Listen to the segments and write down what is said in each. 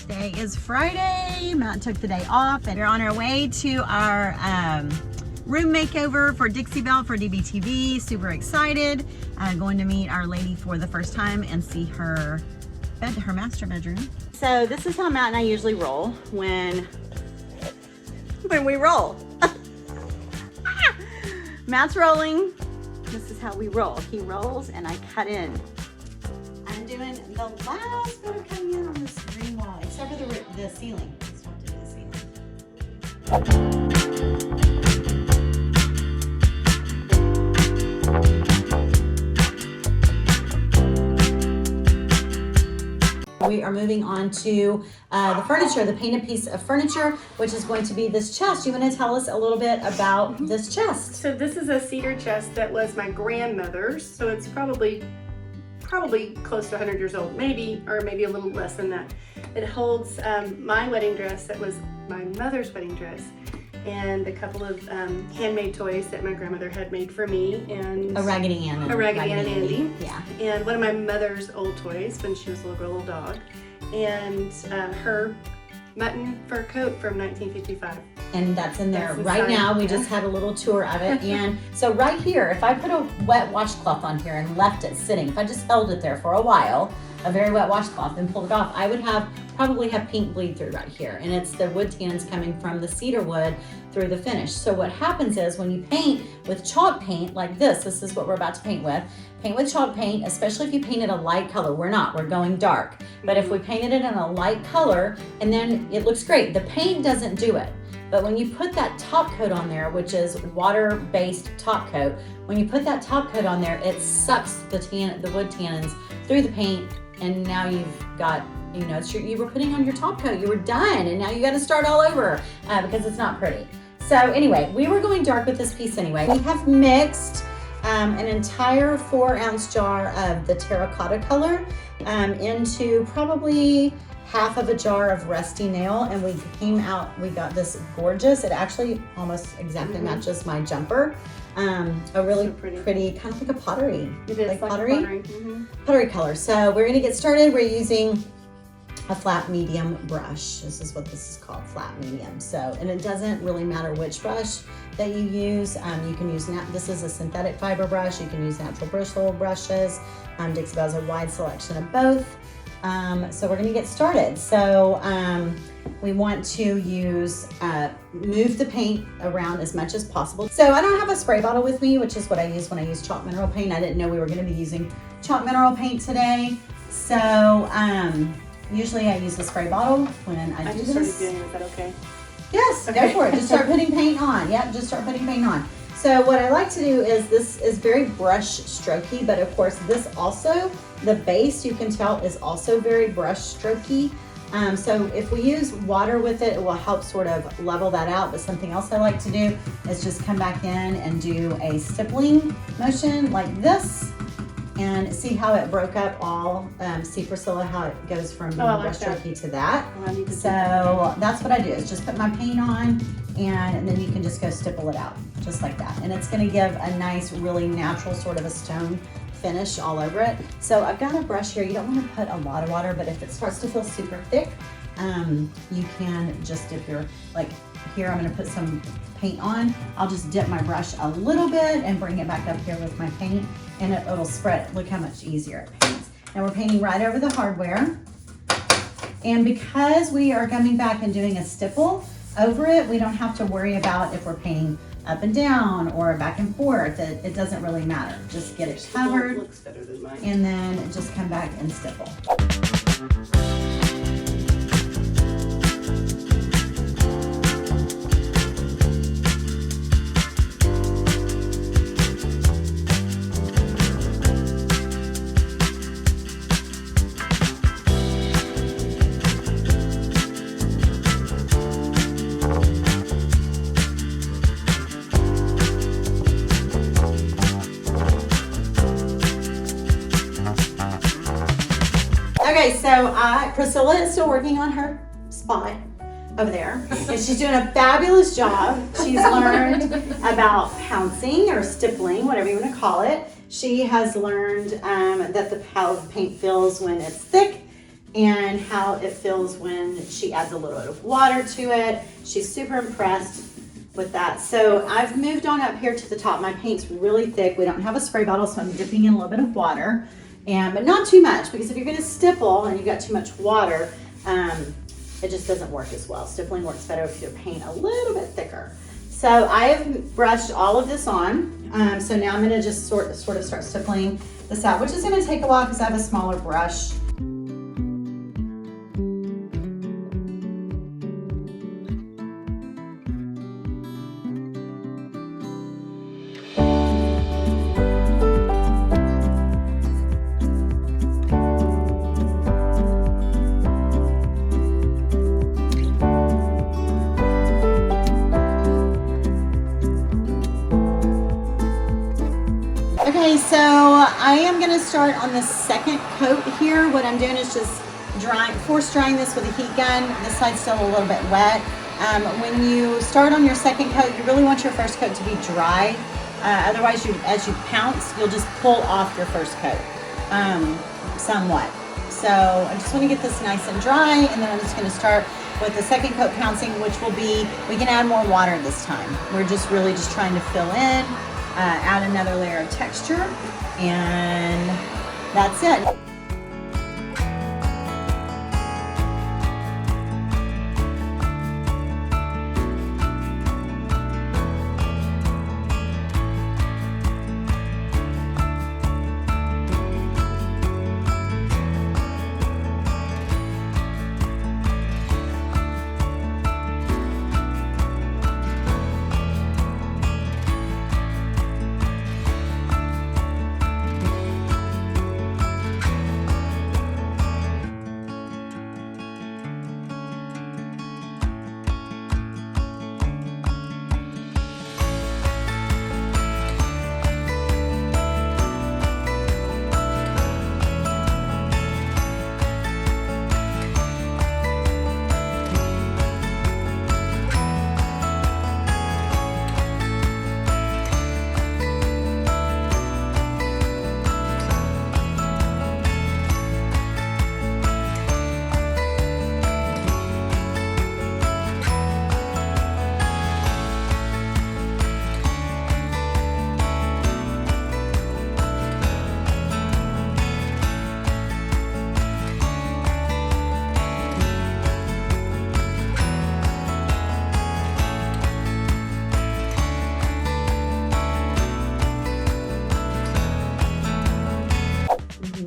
Today is Friday. Matt took the day off and we're on our way to our room makeover for Dixie Belle for DBTV. Super excited. Going to meet our lady for the first time and see her master bedroom. So this is how Matt and I usually roll when we roll. Matt's rolling. This is how we roll. He rolls and I cut in. I'm doing the last bit of cutting in on this green wall, except for the ceiling. I just want to do the ceiling. We are moving on to the furniture, the painted piece of furniture, which is going to be this chest. You want to tell us a little bit about this chest? So this is a cedar chest that was my grandmother's, so it's probably close to 100 years old, maybe, or maybe a little less than that. It holds my wedding dress that was my mother's wedding dress, and a couple of handmade toys that my grandmother had made for me, and a Raggedy Ann and Andy. Yeah. And one of my mother's old toys when she was a little girl, little dog, and her mutton fur coat from 1955. And that's in there right now. We just had a little tour of it. And so right here, if I put a wet washcloth on here and left it sitting, if I just held it there for a while, a very wet washcloth, and pulled it off, I would probably have pink bleed through right here. And it's the wood tannins coming from the cedar wood through the finish. So what happens is when you paint with chalk paint like this is what we're about to paint with chalk paint, especially if you painted a light color. We're going dark. But if we painted it in a light color, and then it looks great. The paint doesn't do it. But when you put that top coat on there, which is water-based top coat, when you put that top coat on there, it sucks the wood tannins through the paint, and now you've got, you were putting on your top coat, you were done, and now you got to start all over because it's not pretty. So anyway, we were going dark with this piece anyway. We have mixed an entire 4-ounce jar of the terracotta color into probably half of a jar of rusty nail, and we got this gorgeous, it actually almost exactly matches my jumper. A really pretty, kind of like a pottery. It is like pottery. Pottery color. So we're gonna get started. We're using a flat medium brush. This is what this is called, flat medium. So, and it doesn't really matter which brush that you use. You can use, this is a synthetic fiber brush. You can use natural bristle brushes. Dixie Belle has a wide selection of both. So we're gonna get started. So we want to move the paint around as much as possible. So I don't have a spray bottle with me, which is what I use when I use chalk mineral paint. I didn't know we were gonna be using chalk mineral paint today. So usually I use a spray bottle when I do this. Started doing it. Is that okay? Yes, okay. Go for it. Just start putting paint on. Yep, just start putting paint on. So what I like to do is, this is very brush strokey, but of course this also, the base you can tell is also very brush strokey. So if we use water with it, it will help sort of level that out. But something else I like to do is just come back in and do a stippling motion like this, and see how it broke up all. See, Priscilla, how it goes from being brush strokey to that. So that's what I do, is just put my paint on, and then you can just go stipple it out, just like that. And it's gonna give a nice, really natural sort of a stone finish all over it. So I've got a brush here. You don't wanna put a lot of water, but if it starts to feel super thick, you can just dip your, like here, I'm gonna put some paint on. I'll just dip my brush a little bit and bring it back up here with my paint, and it'll spread. Look how much easier it paints. Now we're painting right over the hardware. And because we are coming back and doing a stipple over it, we don't have to worry about if we're painting up and down or back and forth. It doesn't really matter. Just get it covered. Looks better than mine. And then just come back and stipple. Okay, so Priscilla is still working on her spot over there, and she's doing a fabulous job. She's learned about pouncing or stippling, whatever you want to call it. She has learned that how the paint feels when it's thick and how it feels when she adds a little bit of water to it. She's super impressed with that. So I've moved on up here to the top. My paint's really thick. We don't have a spray bottle, so I'm dipping in a little bit of water, but not too much, because if you're gonna stipple and you've got too much water, it just doesn't work as well. Stippling works better if you paint a little bit thicker. So I have brushed all of this on. So now I'm gonna just sort of start stippling this out, which is gonna take a while because I have a smaller brush. Okay, so I am gonna start on the second coat here. What I'm doing is just force drying this with a heat gun. This side's still a little bit wet. When you start on your second coat, you really want your first coat to be dry. Otherwise, as you pounce, you'll just pull off your first coat somewhat. So I just wanna get this nice and dry, and then I'm just gonna start with the second coat pouncing, which will be, we can add more water this time. We're just really just trying to fill in. Add another layer of texture, and that's it.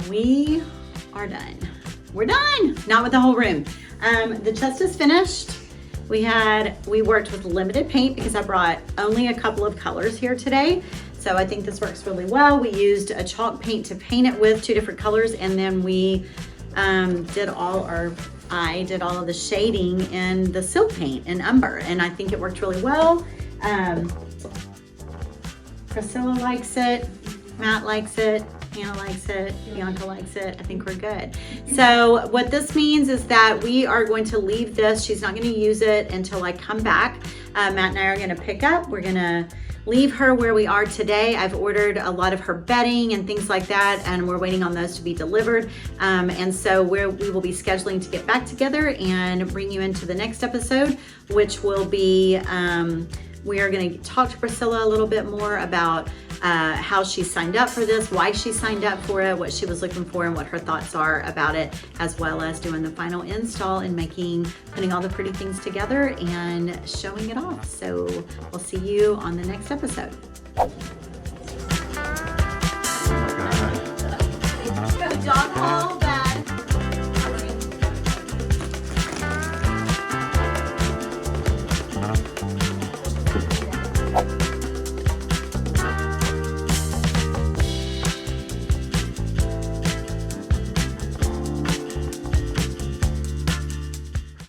We are done. We're done. Not with the whole room. The chest is finished. We worked with limited paint because I brought only a couple of colors here today. So I think this works really well. We used a chalk paint to paint it with 2 different colors, and then we I did all of the shading in the silk paint in umber, and I think it worked really well. Priscilla likes it, Matt likes it, Hannah likes it, Bianca likes it. I think we're good. So what this means is that we are going to leave this. She's not going to use it until I come back. Matt and I are going to pick up. We're going to leave her where we are today. I've ordered a lot of her bedding and things like that, and we're waiting on those to be delivered. And so we will be scheduling to get back together and bring you into the next episode, which will be, we are going to talk to Priscilla a little bit more about how she signed up for this, why she signed up for it, what she was looking for, and what her thoughts are about it, as well as doing the final install and putting all the pretty things together and showing it off. So we'll see you on the next episode.